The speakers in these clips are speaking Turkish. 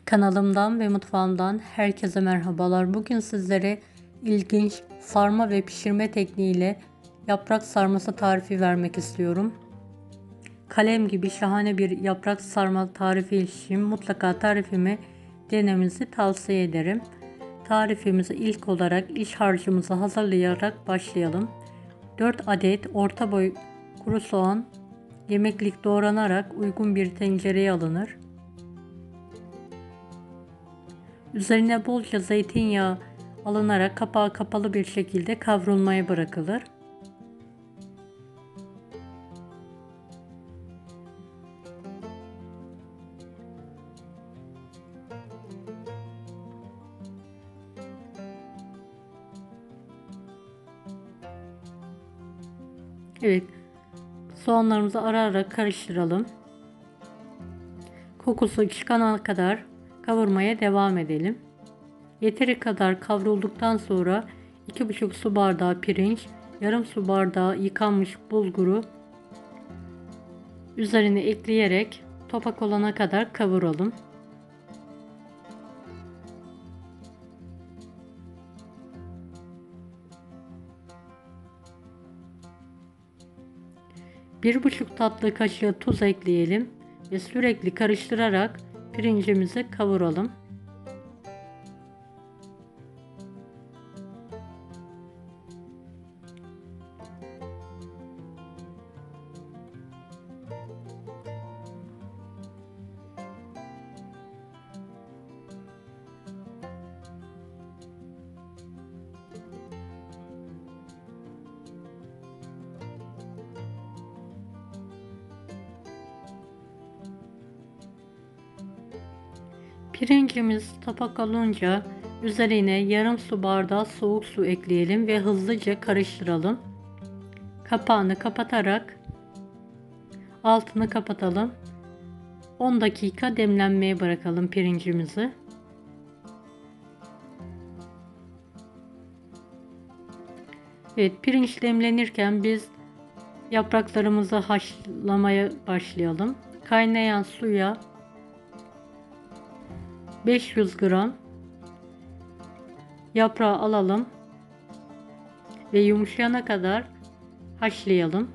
Kanalımdan ve mutfağımdan herkese merhabalar. Bugün sizlere ilginç sarma ve pişirme tekniğiyle yaprak sarması tarifi vermek istiyorum. Kalem gibi şahane bir yaprak sarma tarifi için mutlaka tarifimi denemenizi tavsiye ederim. Tarifimizi ilk olarak iç harcımızı hazırlayarak başlayalım. 4 adet orta boy kuru soğan yemeklik doğranarak uygun bir tencereye alınır. Üzerine bolca zeytinyağı alınarak kapağı kapalı bir şekilde kavrulmaya bırakılır. Evet, soğanlarımızı ara ara karıştıralım. Kokusu çıkana kadar kavurmaya devam edelim. Yeteri kadar kavrulduktan sonra 2,5 su bardağı pirinç, yarım su bardağı yıkanmış bulguru üzerine ekleyerek topak olana kadar kavuralım. Bir buçuk tatlı kaşığı tuz ekleyelim ve sürekli karıştırarak pirincimizi kavuralım. Pirincimiz topak olunca üzerine yarım su bardağı soğuk su ekleyelim ve hızlıca karıştıralım. Kapağını kapatarak altını kapatalım. 10 dakika demlenmeye bırakalım pirincimizi. Evet, pirinç demlenirken biz yapraklarımızı haşlamaya başlayalım. Kaynayan suya 500 gram yaprağı alalım ve yumuşayana kadar haşlayalım.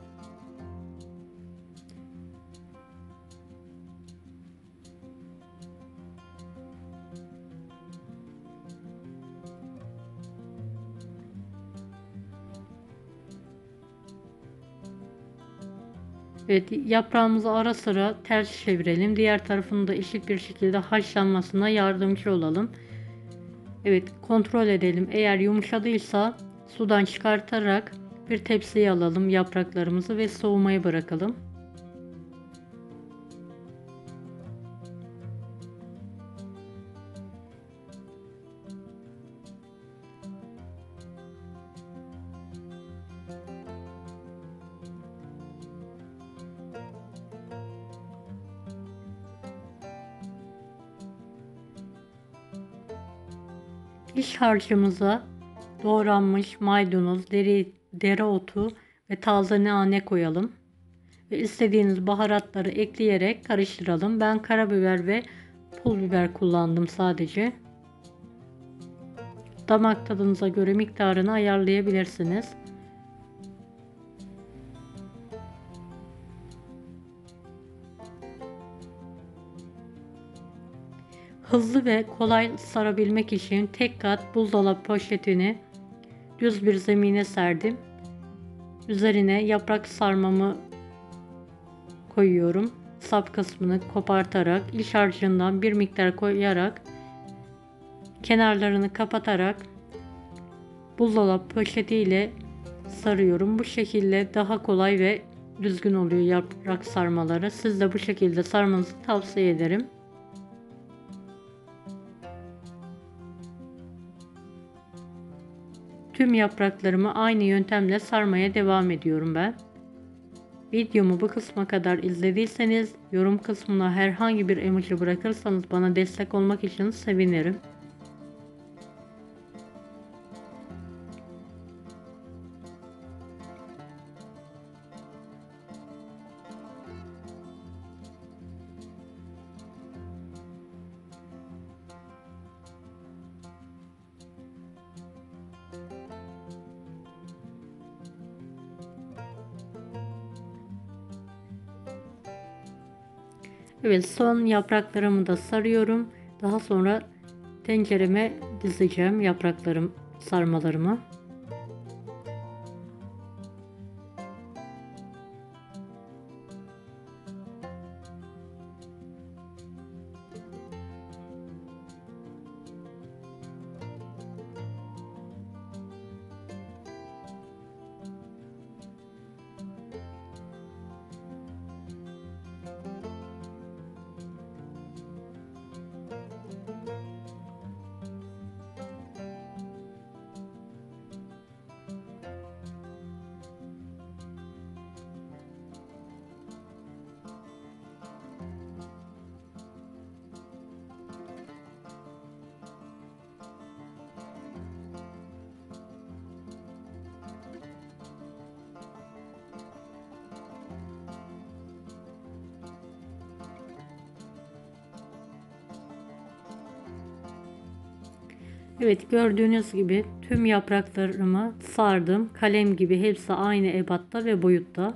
Evet, yaprağımızı ara sıra ters çevirelim. Diğer tarafını da eşit bir şekilde haşlanmasına yardımcı olalım. Evet, kontrol edelim. Eğer yumuşadıysa sudan çıkartarak bir tepsiye alalım yapraklarımızı ve soğumaya bırakalım. İç harcımıza doğranmış maydanoz, dereotu ve taze nane koyalım. Ve istediğiniz baharatları ekleyerek karıştıralım. Ben karabiber ve pul biber kullandım sadece. Damak tadınıza göre miktarını ayarlayabilirsiniz. Hızlı ve kolay sarabilmek için tek kat buzdolabı poşetini düz bir zemine serdim. Üzerine yaprak sarmamı koyuyorum. Sap kısmını kopartarak iç harcından bir miktar koyarak kenarlarını kapatarak buzdolabı poşetiyle sarıyorum. Bu şekilde daha kolay ve düzgün oluyor yaprak sarmaları. Siz de bu şekilde sarmanızı tavsiye ederim. Tüm yapraklarımı aynı yöntemle sarmaya devam ediyorum ben. Videomu bu kısma kadar izlediyseniz yorum kısmına herhangi bir emoji bırakırsanız bana destek olmak için sevinirim. Evet, son yapraklarımı da sarıyorum. Daha sonra tencereme dizeceğim sarmalarımı. Evet, gördüğünüz gibi tüm yapraklarımı sardım. Kalem gibi hepsi aynı ebatta ve boyutta.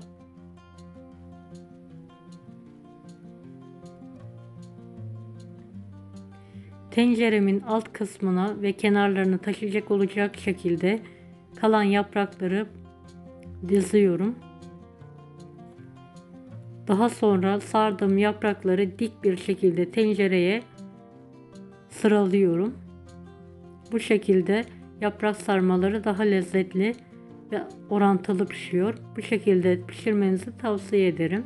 Tenceremin alt kısmına ve kenarlarını taşıyacak olacak şekilde kalan yaprakları diziyorum. Daha sonra sardığım yaprakları dik bir şekilde tencereye sıralıyorum. Bu şekilde yaprak sarmaları daha lezzetli ve orantılı pişiyor. Bu şekilde pişirmenizi tavsiye ederim.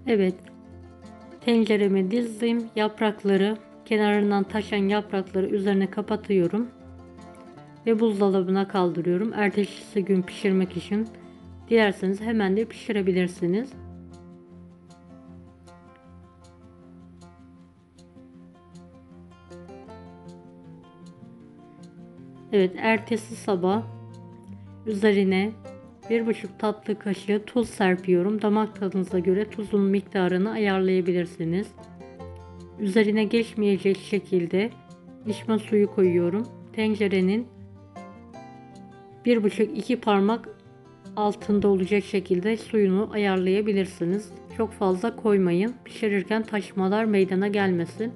Evet, tencereme dizdim. Yaprakları, kenarından taşan yaprakları üzerine kapatıyorum ve buzdolabına kaldırıyorum. Ertesi gün pişirmek için dilerseniz hemen de pişirebilirsiniz. Evet, ertesi sabah üzerine 1,5 tatlı kaşığı tuz serpiyorum. Damak tadınıza göre tuzun miktarını ayarlayabilirsiniz. Üzerine geçmeyecek şekilde içme suyu koyuyorum. Tencerenin 1,5-2 parmak altında olacak şekilde suyunu ayarlayabilirsiniz. Çok fazla koymayın. Pişirirken taşmalar meydana gelmesin.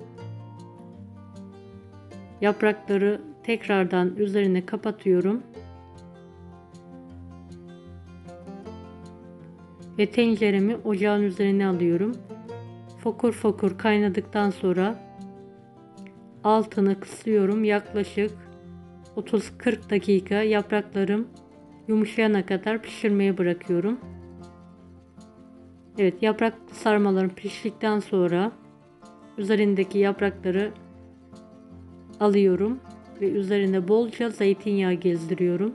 Yaprakları tekrardan üzerine kapatıyorum. Ve tenceremi ocağın üzerine alıyorum. Fokur fokur kaynadıktan sonra altını kısıyorum. Yaklaşık 30-40 dakika yapraklarım yumuşayana kadar pişirmeye bırakıyorum. Evet, yaprak sarmalarım piştikten sonra üzerindeki yaprakları alıyorum ve üzerine bolca zeytinyağı gezdiriyorum.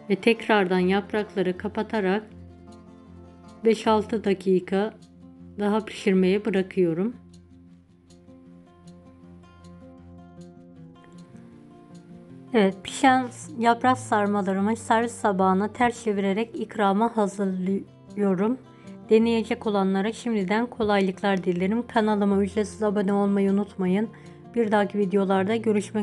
Ve tekrardan yaprakları kapatarak 5-6 dakika daha pişirmeye bırakıyorum. Evet, pişen yaprak sarmalarımı servis tabağına ters çevirerek ikrama hazırlıyorum. istiyorum. Deneyecek olanlara şimdiden kolaylıklar dilerim. Kanalıma ücretsiz abone olmayı unutmayın. Bir dahaki videolarda görüşmek üzere.